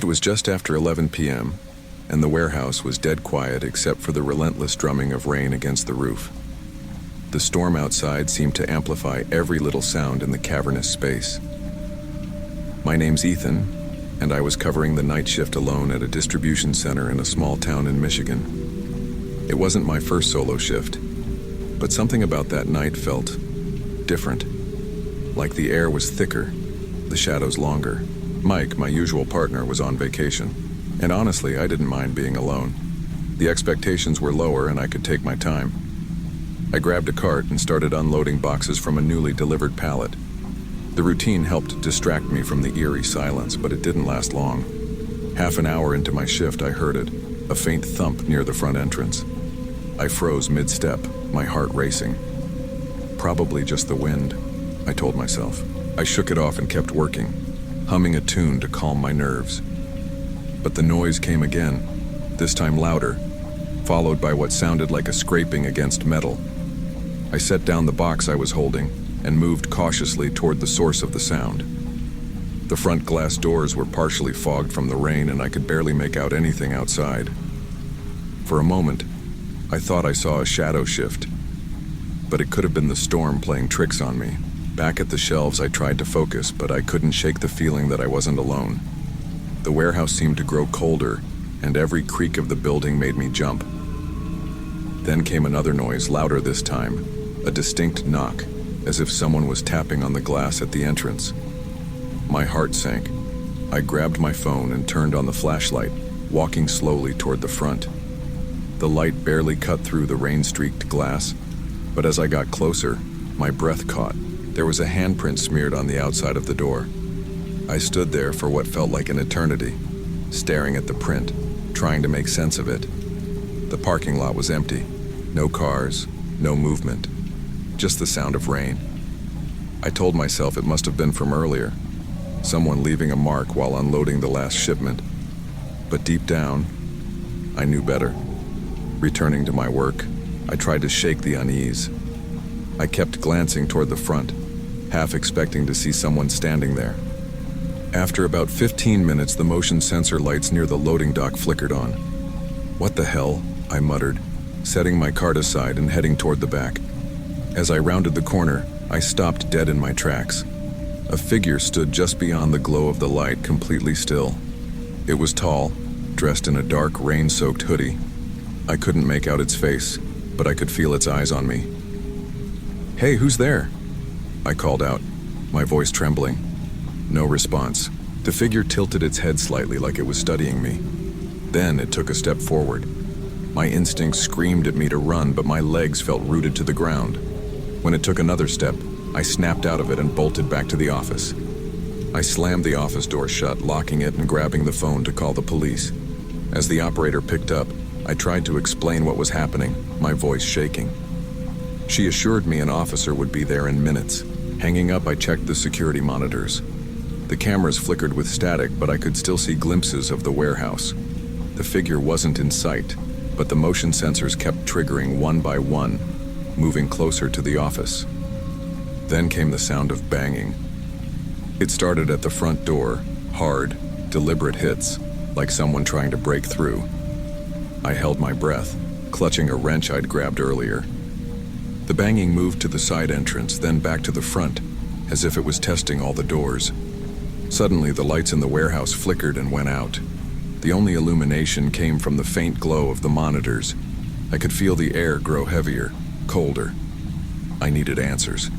was just after 11 p.m., and the warehouse was dead quiet except for the relentless drumming of rain against the roof. The storm outside seemed to amplify every little sound in the cavernous space. My name's Ethan, and I was covering the night shift alone at a distribution center in a small town in Michigan. It wasn't my first solo shift, but something about that night felt different. Like the air was thicker, the shadows longer. Mike, my usual partner, was on vacation, and honestly, I didn't mind being alone. The expectations were lower and I could take my time. I grabbed a cart and started unloading boxes from a newly delivered pallet. The routine helped distract me from the eerie silence, but it didn't last long. Half an hour into my shift, I heard it, a faint thump near the front entrance. I froze mid-step, my heart racing. Probably just the wind, I told myself. I shook it off and kept working, humming a tune to calm my nerves. But the noise came again, this time louder, followed by what sounded like a scraping against metal. I set down the box I was holding and moved cautiously toward the source of the sound. The front glass doors were partially fogged from the rain and I could barely make out anything outside. For a moment, I thought I saw a shadow shift, but it could have been the storm playing tricks on me. Back at the shelves, I tried to focus, but I couldn't shake the feeling that I wasn't alone. The warehouse seemed to grow colder, and every creak of the building made me jump. Then came another noise, louder this time, a distinct knock, as if someone was tapping on the glass at the entrance. My heart sank. I grabbed my phone and turned on the flashlight, walking slowly toward the front. The light barely cut through the rain-streaked glass, but as I got closer, my breath caught. There was a handprint smeared on the outside of the door. I stood there for what felt like an eternity, staring at the print, trying to make sense of it. The parking lot was empty. No cars, no movement, just the sound of rain. I told myself it must have been from earlier, someone leaving a mark while unloading the last shipment. But deep down, I knew better. Returning to my work, I tried to shake the unease. I kept glancing toward the front, half expecting to see someone standing there. After about 15 minutes, the motion sensor lights near the loading dock flickered on. "What the hell?" I muttered, setting my cart aside and heading toward the back. As I rounded the corner, I stopped dead in my tracks. A figure stood just beyond the glow of the light, completely still. It was tall, dressed in a dark, rain-soaked hoodie. I couldn't make out its face, but I could feel its eyes on me. "Hey, who's there?" I called out, my voice trembling. No response. The figure tilted its head slightly like it was studying me. Then it took a step forward. My instincts screamed at me to run, but my legs felt rooted to the ground. When it took another step, I snapped out of it and bolted back to the office. I slammed the office door shut, locking it and grabbing the phone to call the police. As the operator picked up, I tried to explain what was happening, my voice shaking. She assured me an officer would be there in minutes. Hanging up, I checked the security monitors. The cameras flickered with static, but I could still see glimpses of the warehouse. The figure wasn't in sight, but the motion sensors kept triggering one by one, moving closer to the office. Then came the sound of banging. It started at the front door, hard, deliberate hits, like someone trying to break through. I held my breath, clutching a wrench I'd grabbed earlier. The banging moved to the side entrance, then back to the front, as if it was testing all the doors. Suddenly, the lights in the warehouse flickered and went out. The only illumination came from the faint glow of the monitors. I could feel the air grow heavier, colder. I needed answers.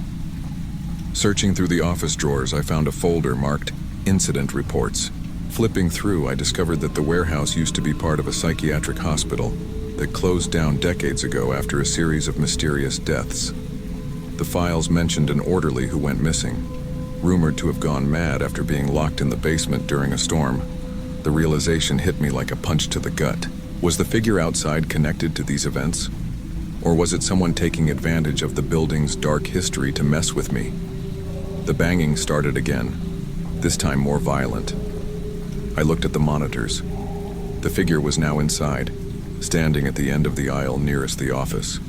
Searching through the office drawers, I found a folder marked Incident Reports. Flipping through, I discovered that the warehouse used to be part of a psychiatric hospital that closed down decades ago after a series of mysterious deaths. The files mentioned an orderly who went missing, rumored to have gone mad after being locked in the basement during a storm. The realization hit me like a punch to the gut. Was the figure outside connected to these events? Or was it someone taking advantage of the building's dark history to mess with me? The banging started again, this time more violent. I looked at the monitors. The figure was now inside, standing at the end of the aisle nearest the office.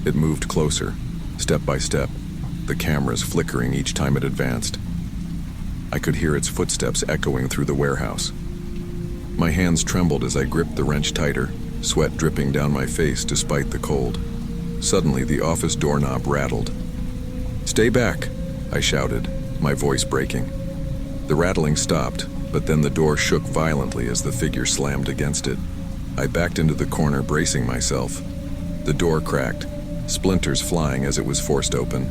It moved closer, step by step, the cameras flickering each time it advanced. I could hear its footsteps echoing through the warehouse. My hands trembled as I gripped the wrench tighter, sweat dripping down my face despite the cold. Suddenly, the office doorknob rattled. "Stay back," I shouted, my voice breaking. The rattling stopped, but then the door shook violently as the figure slammed against it. I backed into the corner, bracing myself. The door cracked, splinters flying as it was forced open.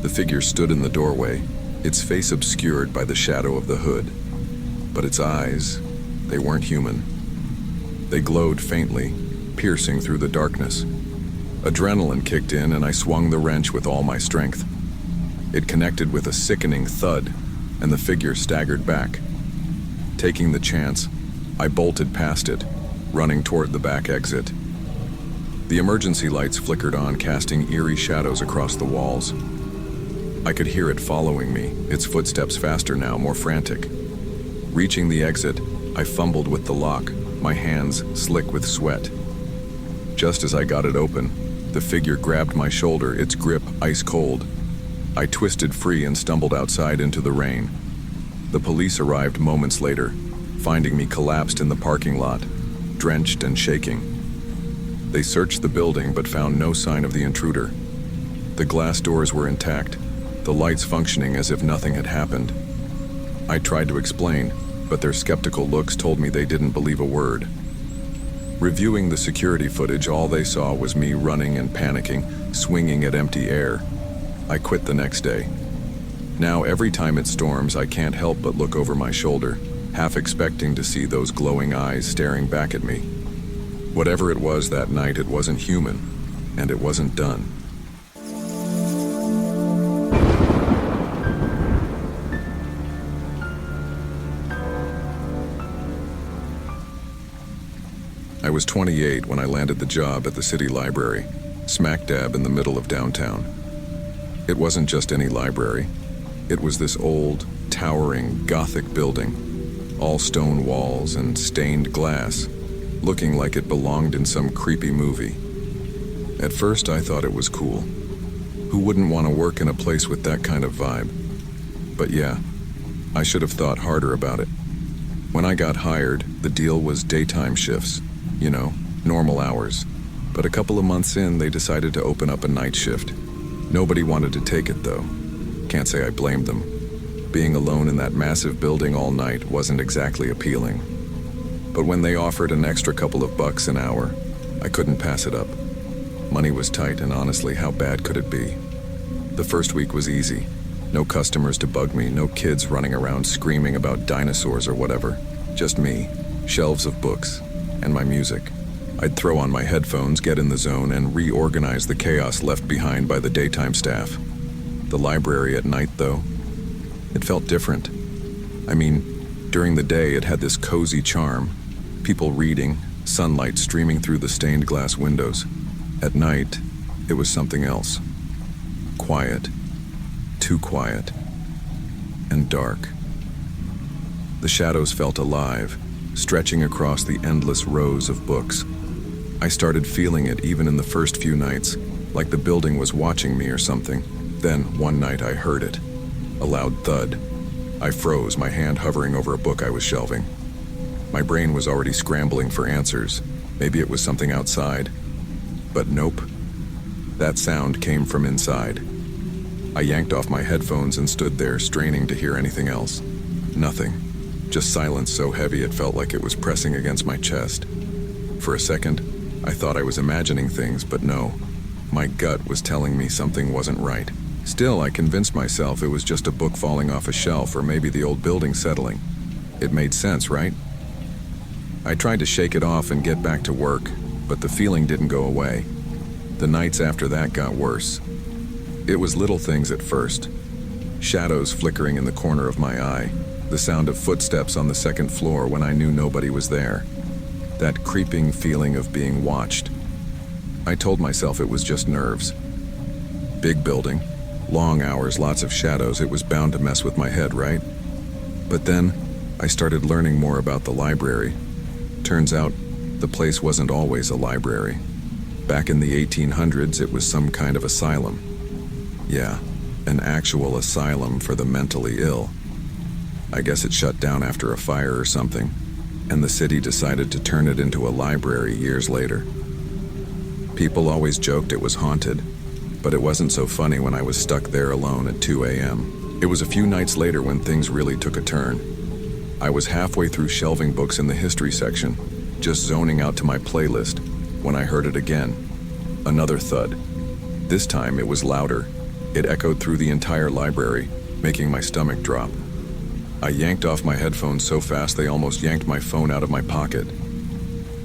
The figure stood in the doorway, its face obscured by the shadow of the hood. But its eyes, they weren't human. They glowed faintly, piercing through the darkness. Adrenaline kicked in and I swung the wrench with all my strength. It connected with a sickening thud, and the figure staggered back. Taking the chance, I bolted past it, running toward the back exit. The emergency lights flickered on, casting eerie shadows across the walls. I could hear it following me, its footsteps faster now, more frantic. Reaching the exit, I fumbled with the lock, my hands slick with sweat. Just as I got it open, the figure grabbed my shoulder, its grip ice cold. I twisted free and stumbled outside into the rain. The police arrived moments later, finding me collapsed in the parking lot, drenched and shaking. They searched the building but found no sign of the intruder. The glass doors were intact, the lights functioning as if nothing had happened. I tried to explain, but their skeptical looks told me they didn't believe a word. Reviewing the security footage, all they saw was me running and panicking, swinging at empty air. I quit the next day. Now every time it storms, I can't help but look over my shoulder, half expecting to see those glowing eyes staring back at me. Whatever it was that night, it wasn't human, and it wasn't done. I was 28 when I landed the job at the city library, smack dab in the middle of downtown. It wasn't just any library. It was this old, towering, Gothic building, all stone walls and stained glass, looking like it belonged in some creepy movie. At first, I thought it was cool. Who wouldn't want to work in a place with that kind of vibe? But yeah, I should have thought harder about it. When I got hired, the deal was daytime shifts, normal hours. But a couple of months in, they decided to open up a night shift. Nobody wanted to take it, though. Can't say I blamed them. Being alone in that massive building all night wasn't exactly appealing. But when they offered an extra couple of bucks an hour, I couldn't pass it up. Money was tight, and honestly, how bad could it be? The first week was easy. No customers to bug me, no kids running around screaming about dinosaurs or whatever. Just me, shelves of books, and my music. I'd throw on my headphones, get in the zone, and reorganize the chaos left behind by the daytime staff. The library at night, though, it felt different. I mean, during the day it had this cozy charm. People reading, sunlight streaming through the stained glass windows. At night, it was something else. Quiet. Too quiet. And dark. The shadows felt alive, stretching across the endless rows of books. I started feeling it even in the first few nights, like the building was watching me or something. Then, one night, I heard it. A loud thud. I froze, my hand hovering over a book I was shelving. My brain was already scrambling for answers. Maybe it was something outside. But nope. That sound came from inside. I yanked off my headphones and stood there, straining to hear anything else. Nothing. Just silence so heavy it felt like it was pressing against my chest. For a second, I thought I was imagining things, but no. My gut was telling me something wasn't right. Still, I convinced myself it was just a book falling off a shelf or maybe the old building settling. It made sense, right? I tried to shake it off and get back to work, but the feeling didn't go away. The nights after that got worse. It was little things at first. Shadows flickering in the corner of my eye, the sound of footsteps on the second floor when I knew nobody was there. That creeping feeling of being watched. I told myself it was just nerves. Big building, long hours, lots of shadows, it was bound to mess with my head, right? But then, I started learning more about the library. Turns out, the place wasn't always a library. Back in the 1800s, it was some kind of asylum. Yeah, an actual asylum for the mentally ill. I guess it shut down after a fire or something. and the city decided to turn it into a library years later. People always joked it was haunted, but it wasn't so funny when I was stuck there alone at 2 a.m. It was a few nights later when things really took a turn. I was halfway through shelving books in the history section, just zoning out to my playlist, when I heard it again. Another thud. This time it was louder. It echoed through the entire library, making my stomach drop. I yanked off my headphones so fast they almost yanked my phone out of my pocket.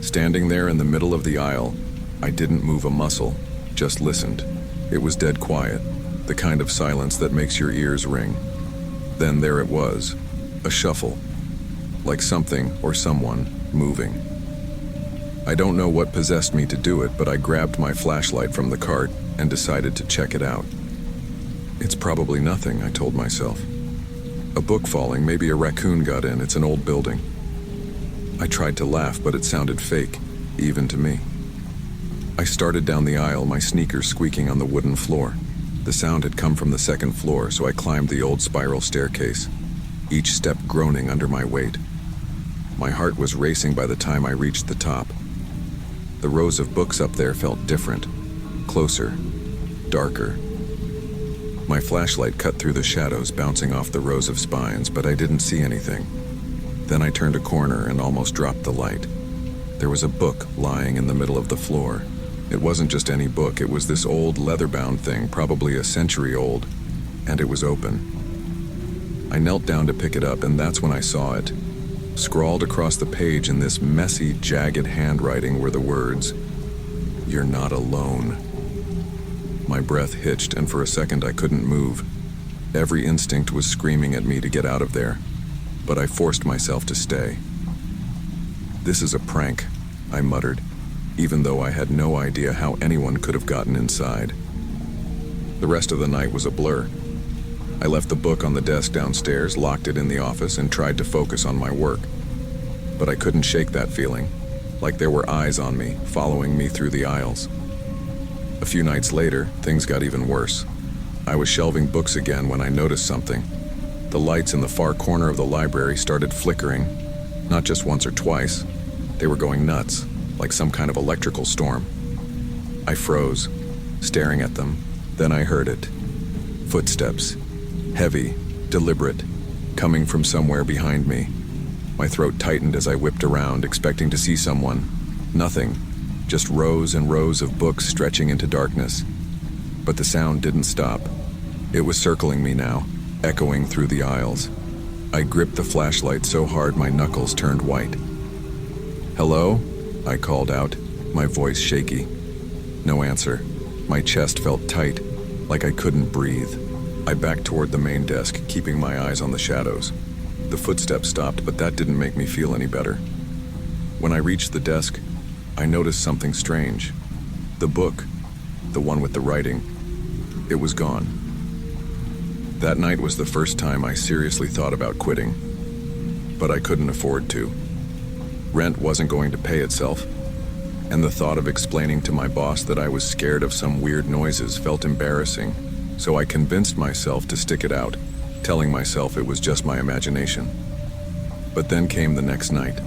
Standing there in the middle of the aisle, I didn't move a muscle, just listened. It was dead quiet, the kind of silence that makes your ears ring. Then there it was, a shuffle, like something or someone moving. I don't know what possessed me to do it, but I grabbed my flashlight from the cart and decided to check it out. It's probably nothing, I told myself. A book falling, maybe a raccoon got in, it's an old building. I tried to laugh, but it sounded fake, even to me. I started down the aisle, my sneakers squeaking on the wooden floor. The sound had come from the second floor, so I climbed the old spiral staircase, each step groaning under my weight. My heart was racing by the time I reached the top. The rows of books up there felt different, closer, darker. My flashlight cut through the shadows, bouncing off the rows of spines, but I didn't see anything. Then I turned a corner and almost dropped the light. There was a book lying in the middle of the floor. It wasn't just any book, it was this old leather-bound thing, probably a century old, and it was open. I knelt down to pick it up, and that's when I saw it. Scrawled across the page in this messy, jagged handwriting were the words, "You're not alone." My breath hitched, and for a second I couldn't move. Every instinct was screaming at me to get out of there, but I forced myself to stay. "This is a prank," I muttered, even though I had no idea how anyone could have gotten inside. The rest of the night was a blur. I left the book on the desk downstairs, locked it in the office, and tried to focus on my work. But I couldn't shake that feeling, like there were eyes on me, following me through the aisles. A few nights later, things got even worse. I was shelving books again when I noticed something. The lights in the far corner of the library started flickering, not just once or twice. They were going nuts, like some kind of electrical storm. I froze, staring at them. Then I heard it. Footsteps. Heavy, deliberate, coming from somewhere behind me. My throat tightened as I whipped around, expecting to see someone. Nothing, just rows and rows of books stretching into darkness. But the sound didn't stop. It was circling me now, echoing through the aisles. I gripped the flashlight so hard my knuckles turned white. "Hello?" I called out, my voice shaky. No answer. My chest felt tight, like I couldn't breathe. I backed toward the main desk, keeping my eyes on the shadows. The footsteps stopped, but that didn't make me feel any better. When I reached the desk, I noticed something strange. The book, the one with the writing, it was gone. That night was the first time I seriously thought about quitting, but I couldn't afford to. Rent wasn't going to pay itself, and the thought of explaining to my boss that I was scared of some weird noises felt embarrassing. So I convinced myself to stick it out, telling myself it was just my imagination. But then came the next night.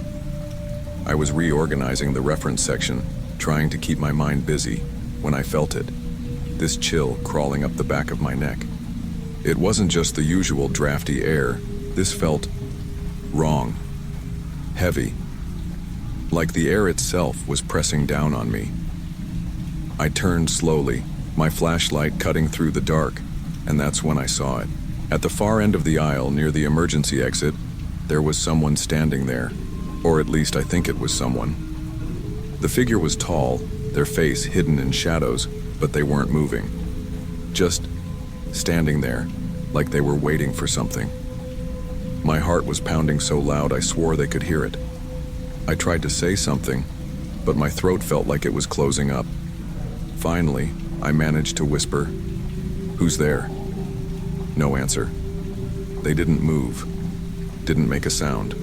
I was reorganizing the reference section, trying to keep my mind busy, when I felt it, this chill crawling up the back of my neck. It wasn't just the usual drafty air. This felt wrong, heavy, like the air itself was pressing down on me. I turned slowly, my flashlight cutting through the dark, and that's when I saw it. At the far end of the aisle, near the emergency exit, there was someone standing there, or at least I think it was someone. The figure was tall, their face hidden in shadows, but they weren't moving. Just standing there, like they were waiting for something. My heart was pounding so loud I swore they could hear it. I tried to say something, but my throat felt like it was closing up. Finally, I managed to whisper, "Who's there?" No answer. They didn't move, didn't make a sound,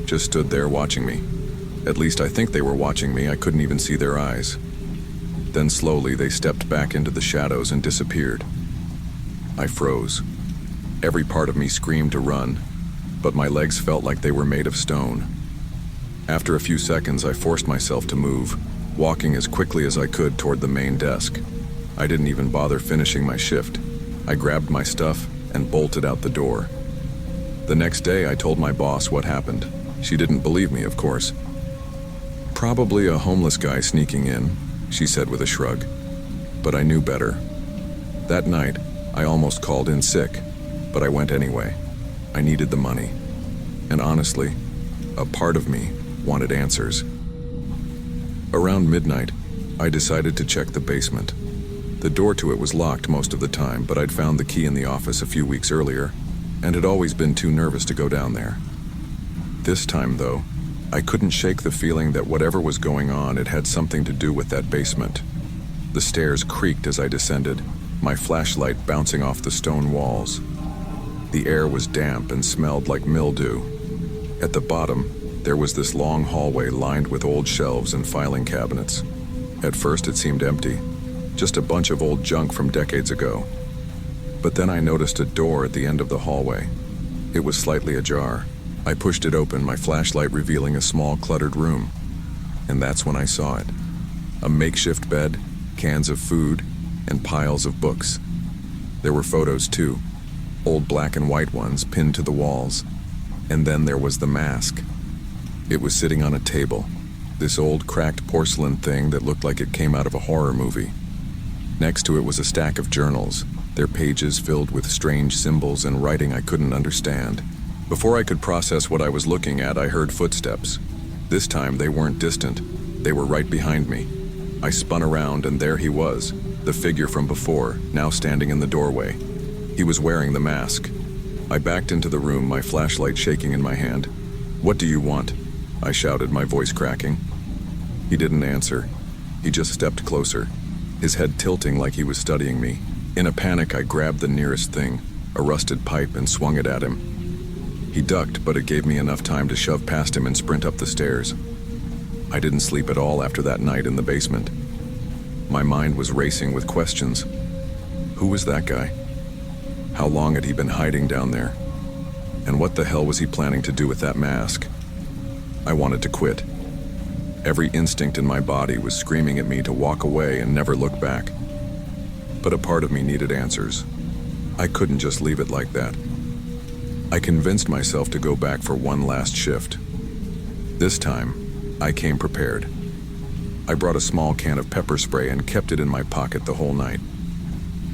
just stood there watching me. At least I think they were watching me, I couldn't even see their eyes. Then slowly they stepped back into the shadows and disappeared. I froze. Every part of me screamed to run, but my legs felt like they were made of stone. After a few seconds, I forced myself to move, walking as quickly as I could toward the main desk. I didn't even bother finishing my shift. I grabbed my stuff and bolted out the door. The next day, I told my boss what happened. She didn't believe me, of course. "Probably a homeless guy sneaking in," she said with a shrug. But I knew better. That night, I almost called in sick, but I went anyway. I needed the money. And honestly, a part of me wanted answers. Around midnight, I decided to check the basement. The door to it was locked most of the time, but I'd found the key in the office a few weeks earlier, and had always been too nervous to go down there. This time, though, I couldn't shake the feeling that whatever was going on, it had something to do with that basement. The stairs creaked as I descended, my flashlight bouncing off the stone walls. The air was damp and smelled like mildew. At the bottom, there was this long hallway lined with old shelves and filing cabinets. At first, it seemed empty, just a bunch of old junk from decades ago. But then I noticed a door at the end of the hallway. It was slightly ajar. I pushed it open, my flashlight revealing a small, cluttered room. And that's when I saw it. A makeshift bed, cans of food, and piles of books. There were photos, too. Old black and white ones pinned to the walls. And then there was the mask. It was sitting on a table, this old cracked porcelain thing that looked like it came out of a horror movie. Next to it was a stack of journals, their pages filled with strange symbols and writing I couldn't understand. Before I could process what I was looking at, I heard footsteps. This time they weren't distant, they were right behind me. I spun around and there he was, the figure from before, now standing in the doorway. He was wearing the mask. I backed into the room, my flashlight shaking in my hand. "What do you want?" I shouted, my voice cracking. He didn't answer. He just stepped closer, his head tilting like he was studying me. In a panic, I grabbed the nearest thing, a rusted pipe, and swung it at him. He ducked, but it gave me enough time to shove past him and sprint up the stairs. I didn't sleep at all after that night in the basement. My mind was racing with questions. Who was that guy? How long had he been hiding down there? And what the hell was he planning to do with that mask? I wanted to quit. Every instinct in my body was screaming at me to walk away and never look back. But a part of me needed answers. I couldn't just leave it like that. I convinced myself to go back for one last shift. This time, I came prepared. I brought a small can of pepper spray and kept it in my pocket the whole night.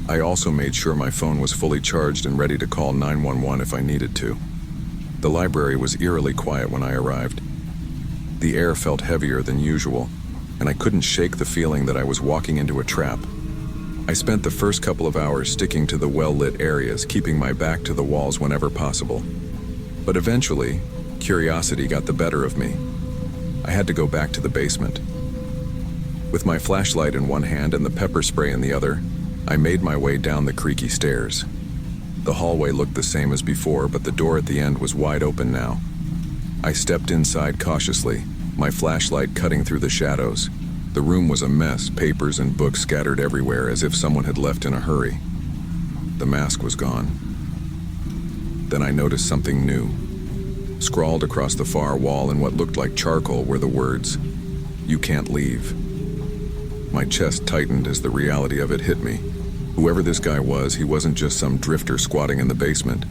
I also made sure my phone was fully charged and ready to call 911 if I needed to. The library was eerily quiet when I arrived. The air felt heavier than usual, and I couldn't shake the feeling that I was walking into a trap. I spent the first couple of hours sticking to the well-lit areas, keeping my back to the walls whenever possible. But eventually, curiosity got the better of me. I had to go back to the basement. With my flashlight in one hand and the pepper spray in the other, I made my way down the creaky stairs. The hallway looked the same as before, but the door at the end was wide open now. I stepped inside cautiously, my flashlight cutting through the shadows. The room was a mess, papers and books scattered everywhere as if someone had left in a hurry. The mask was gone. Then I noticed something new. Scrawled across the far wall in what looked like charcoal were the words, "You can't leave." My chest tightened as the reality of it hit me. Whoever this guy was, he wasn't just some drifter squatting in the basement.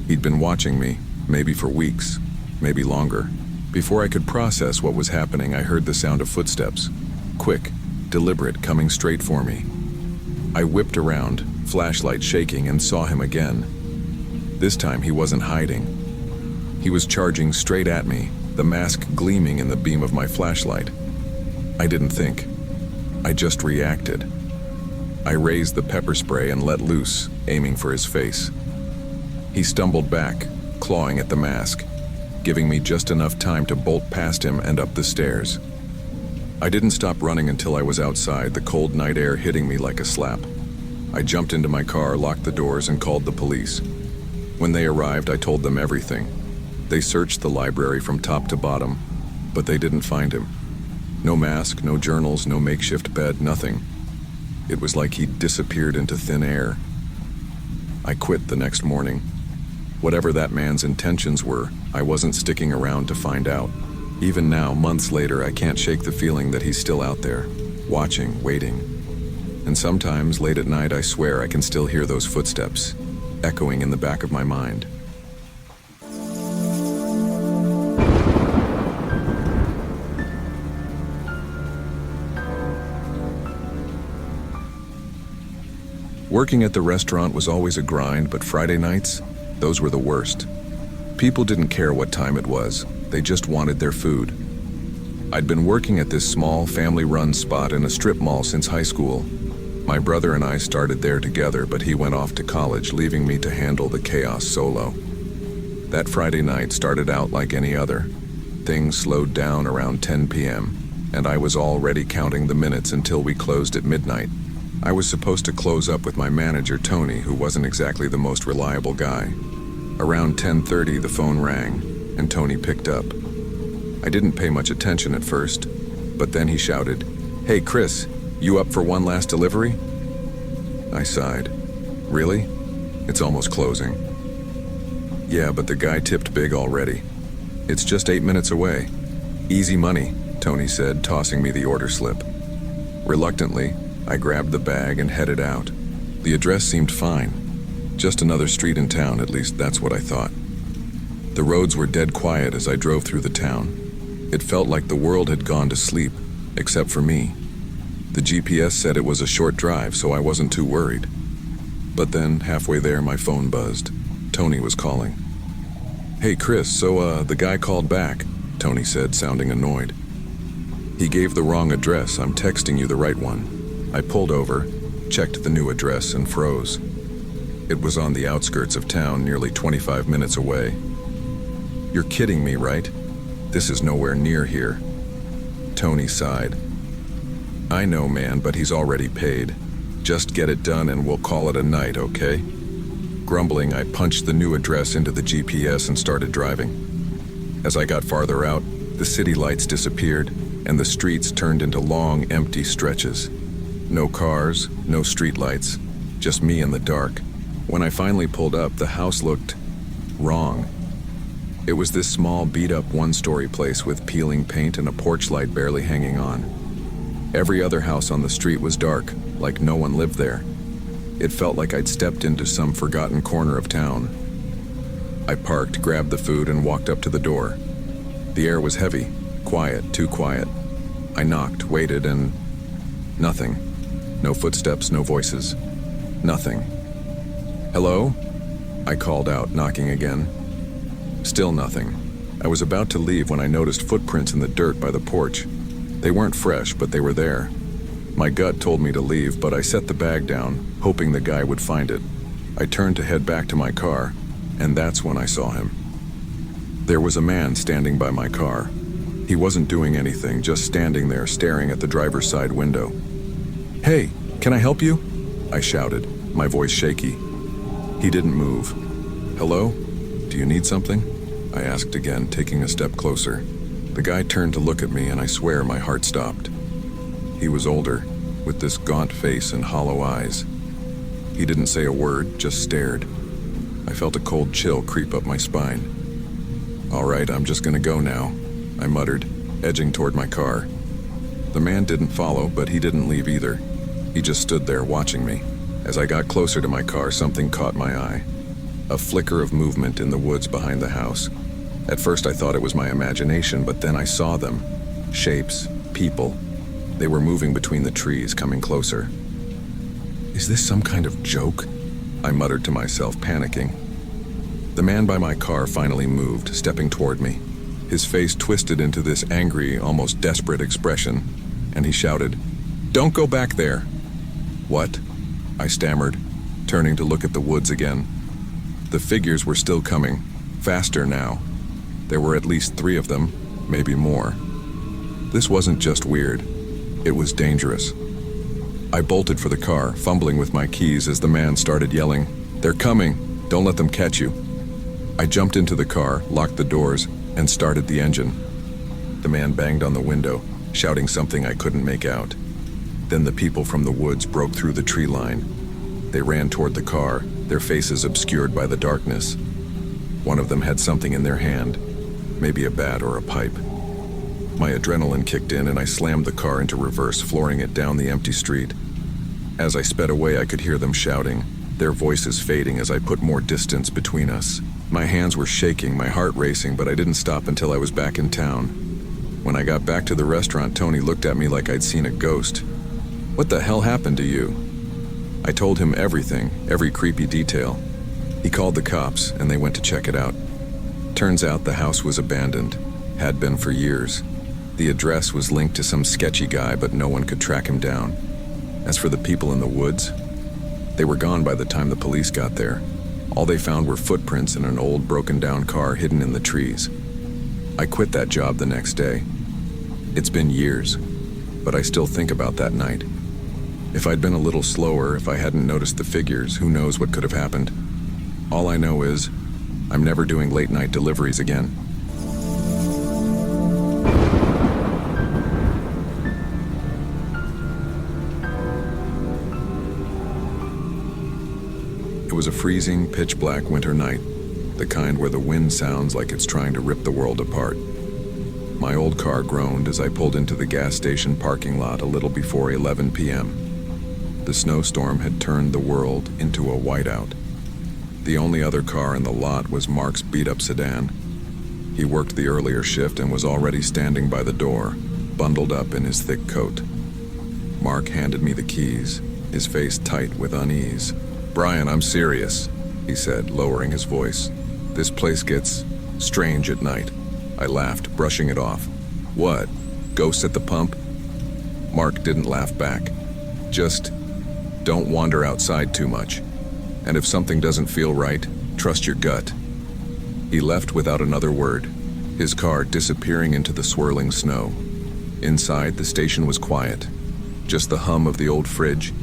He'd been watching me, maybe for weeks, maybe longer. Before I could process what was happening, I heard the sound of footsteps. Quick, deliberate, coming straight for me. I whipped around, flashlight shaking, and saw him again. This time he wasn't hiding. He was charging straight at me, the mask gleaming in the beam of my flashlight. I didn't think. I just reacted. I raised the pepper spray and let loose, aiming for his face. He stumbled back, clawing at the mask, giving me just enough time to bolt past him and up the stairs. I didn't stop running until I was outside, the cold night air hitting me like a slap. I jumped into my car, locked the doors, and called the police. When they arrived, I told them everything. They searched the library from top to bottom, but they didn't find him. No mask, no journals, no makeshift bed, nothing. It was like he'd disappeared into thin air. I quit the next morning. Whatever that man's intentions were, I wasn't sticking around to find out. Even now, months later, I can't shake the feeling that he's still out there, watching, waiting. And sometimes, late at night, I swear I can still hear those footsteps, echoing in the back of my mind. Working at the restaurant was always a grind, but Friday nights, those were the worst. People didn't care what time it was, they just wanted their food. I'd been working at this small, family-run spot in a strip mall since high school. My brother and I started there together, but he went off to college, leaving me to handle the chaos solo. That Friday night started out like any other. Things slowed down around 10 p.m., and I was already counting the minutes until we closed at midnight. I was supposed to close up with my manager, Tony, who wasn't exactly the most reliable guy. Around 10:30, the phone rang, and Tony picked up. I didn't pay much attention at first, but then he shouted, "Hey, Chris, you up for one last delivery?" I sighed. "Really? It's almost closing." "Yeah, but the guy tipped big already. It's just 8 minutes away. Easy money," Tony said, tossing me the order slip. Reluctantly, I grabbed the bag and headed out. The address seemed fine. Just another street in town, at least that's what I thought. The roads were dead quiet as I drove through the town. It felt like the world had gone to sleep, except for me. The GPS said it was a short drive, so I wasn't too worried. But then, halfway there, my phone buzzed. Tony was calling. "Hey, Chris, so the guy called back," Tony said, sounding annoyed. "He gave the wrong address. I'm texting you the right one." I pulled over, checked the new address, and froze. It was on the outskirts of town, nearly 25 minutes away. "You're kidding me, right? This is nowhere near here." Tony sighed. "I know, man, but he's already paid. Just get it done and we'll call it a night, okay?" Grumbling, I punched the new address into the GPS and started driving. As I got farther out, the city lights disappeared, and the streets turned into long, empty stretches. No cars, no street lights, just me in the dark. When I finally pulled up, the house looked wrong. It was this small, beat-up one-story place with peeling paint and a porch light barely hanging on. Every other house on the street was dark, like no one lived there. It felt like I'd stepped into some forgotten corner of town. I parked, grabbed the food, and walked up to the door. The air was heavy, quiet, too quiet. I knocked, waited, and nothing. No footsteps, no voices. Nothing. "Hello?" I called out, knocking again. Still nothing. I was about to leave when I noticed footprints in the dirt by the porch. They weren't fresh, but they were there. My gut told me to leave, but I set the bag down, hoping the guy would find it. I turned to head back to my car, and that's when I saw him. There was a man standing by my car. He wasn't doing anything, just standing there staring at the driver's side window. "Hey, can I help you?" I shouted, my voice shaky. He didn't move. "Hello? Do you need something?" I asked again, taking a step closer. The guy turned to look at me, and I swear my heart stopped. He was older, with this gaunt face and hollow eyes. He didn't say a word, just stared. I felt a cold chill creep up my spine. "All right, I'm just gonna go now," I muttered, edging toward my car. The man didn't follow, but he didn't leave either. He just stood there watching me. As I got closer to my car, something caught my eye. A flicker of movement in the woods behind the house. At first I thought it was my imagination, but then I saw them. Shapes, people. They were moving between the trees, coming closer. "Is this some kind of joke?" I muttered to myself, panicking. The man by my car finally moved, stepping toward me. His face twisted into this angry, almost desperate expression, and he shouted, "Don't go back there!" "What?" I stammered, turning to look at the woods again. The figures were still coming, faster now. There were at least 3 of them, maybe more. This wasn't just weird, it was dangerous. I bolted for the car, fumbling with my keys as the man started yelling, "They're coming! Don't let them catch you!" I jumped into the car, locked the doors, and started the engine. The man banged on the window, shouting something I couldn't make out. Then the people from the woods broke through the tree line. They ran toward the car, their faces obscured by the darkness. One of them had something in their hand, maybe a bat or a pipe. My adrenaline kicked in and I slammed the car into reverse, flooring it down the empty street. As I sped away, I could hear them shouting, their voices fading as I put more distance between us. My hands were shaking, my heart racing, but I didn't stop until I was back in town. When I got back to the restaurant, Tony looked at me like I'd seen a ghost. "What the hell happened to you?" I told him everything, every creepy detail. He called the cops and they went to check it out. Turns out the house was abandoned, had been for years. The address was linked to some sketchy guy, but no one could track him down. As for the people in the woods, they were gone by the time the police got there. All they found were footprints in an old broken-down car hidden in the trees. I quit that job the next day. It's been years, but I still think about that night. If I'd been a little slower, if I hadn't noticed the figures, who knows what could have happened. All I know is, I'm never doing late-night deliveries again. It was a freezing, pitch-black winter night, the kind where the wind sounds like it's trying to rip the world apart. My old car groaned as I pulled into the gas station parking lot a little before 11 p.m. The snowstorm had turned the world into a whiteout. The only other car in the lot was Mark's beat-up sedan. He worked the earlier shift and was already standing by the door, bundled up in his thick coat. Mark handed me the keys, his face tight with unease. "Brian, I'm serious," he said, lowering his voice. "This place gets strange at night." I laughed, brushing it off. "What? Ghosts at the pump?" Mark didn't laugh back. "Just don't wander outside too much. And if something doesn't feel right, trust your gut." He left without another word, his car disappearing into the swirling snow. Inside, the station was quiet. Just the hum of the old fridge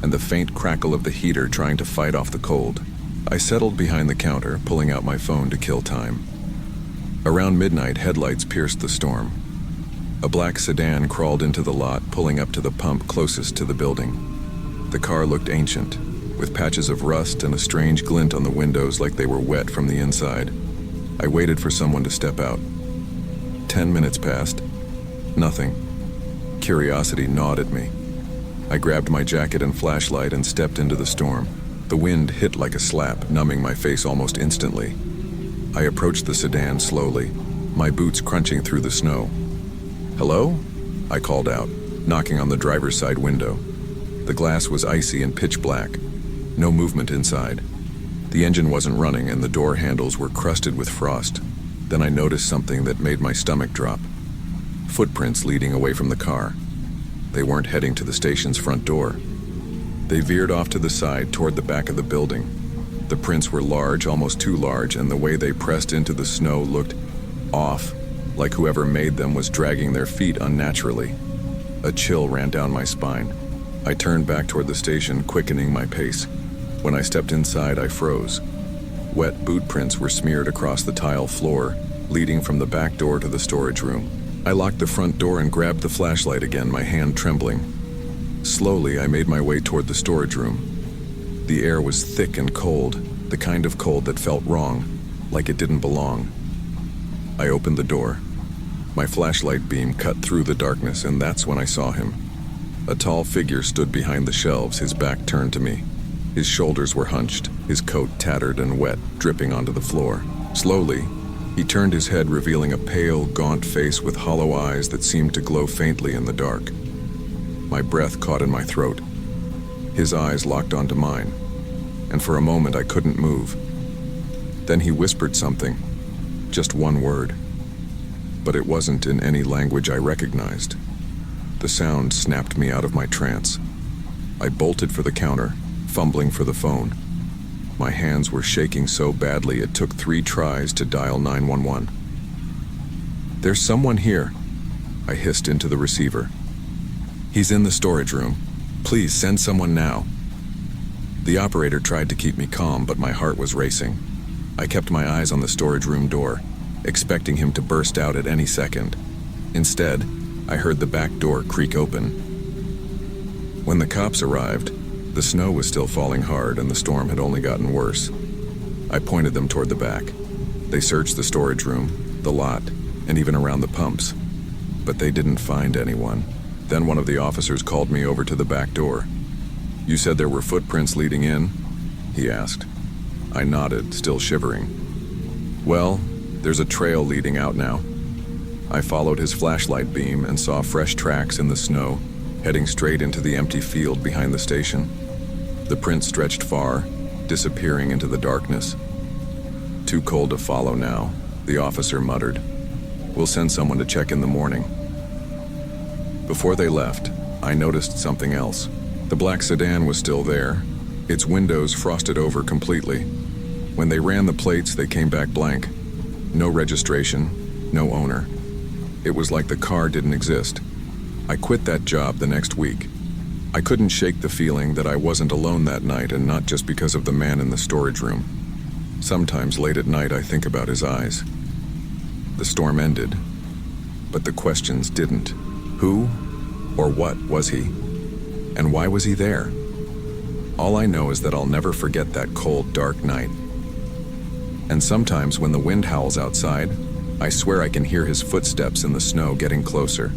and the faint crackle of the heater trying to fight off the cold. I settled behind the counter, pulling out my phone to kill time. Around midnight, headlights pierced the storm. A black sedan crawled into the lot, pulling up to the pump closest to the building. The car looked ancient, with patches of rust and a strange glint on the windows like they were wet from the inside. I waited for someone to step out. 10 minutes passed. Nothing. Curiosity gnawed at me. I grabbed my jacket and flashlight and stepped into the storm. The wind hit like a slap, numbing my face almost instantly. I approached the sedan slowly, my boots crunching through the snow. "Hello?" I called out, knocking on the driver's side window. The glass was icy and pitch black. No movement inside. The engine wasn't running and the door handles were crusted with frost. Then I noticed something that made my stomach drop. Footprints leading away from the car. They weren't heading to the station's front door. They veered off to the side toward the back of the building. The prints were large, almost too large, and the way they pressed into the snow looked off, like whoever made them was dragging their feet unnaturally. A chill ran down my spine. I turned back toward the station, quickening my pace. When I stepped inside, I froze. Wet boot prints were smeared across the tile floor, leading from the back door to the storage room. I locked the front door and grabbed the flashlight again, my hand trembling. Slowly, I made my way toward the storage room. The air was thick and cold, the kind of cold that felt wrong, like it didn't belong. I opened the door. My flashlight beam cut through the darkness, and that's when I saw him. A tall figure stood behind the shelves, his back turned to me. His shoulders were hunched, his coat tattered and wet, dripping onto the floor. Slowly, he turned his head, revealing a pale, gaunt face with hollow eyes that seemed to glow faintly in the dark. My breath caught in my throat. His eyes locked onto mine, and for a moment I couldn't move. Then he whispered something, just one word, but it wasn't in any language I recognized. The sound snapped me out of my trance. I bolted for the counter, fumbling for the phone. My hands were shaking so badly it took 3 tries to dial 911. "There's someone here," I hissed into the receiver. "He's in the storage room. Please send someone now." The operator tried to keep me calm, but my heart was racing. I kept my eyes on the storage room door, expecting him to burst out at any second. Instead, I heard the back door creak open. When the cops arrived, the snow was still falling hard and the storm had only gotten worse. I pointed them toward the back. They searched the storage room, the lot, and even around the pumps. but they didn't find anyone. Then one of the officers called me over to the back door. "You said there were footprints leading in?" he asked. I nodded, still shivering. "Well, there's a trail leading out now." I followed his flashlight beam and saw fresh tracks in the snow, heading straight into the empty field behind the station. The prints stretched far, disappearing into the darkness. "Too cold to follow now," the officer muttered. "We'll send someone to check in the morning." Before they left, I noticed something else. The black sedan was still there, its windows frosted over completely. When they ran the plates, they came back blank. No registration, no owner. It was like the car didn't exist. I quit that job the next week. I couldn't shake the feeling that I wasn't alone that night, and not just because of the man in the storage room. Sometimes late at night I think about his eyes. The storm ended, but the questions didn't. Who or what was he? And why was he there? All I know is that I'll never forget that cold, dark night. And sometimes when the wind howls outside, I swear I can hear his footsteps in the snow getting closer.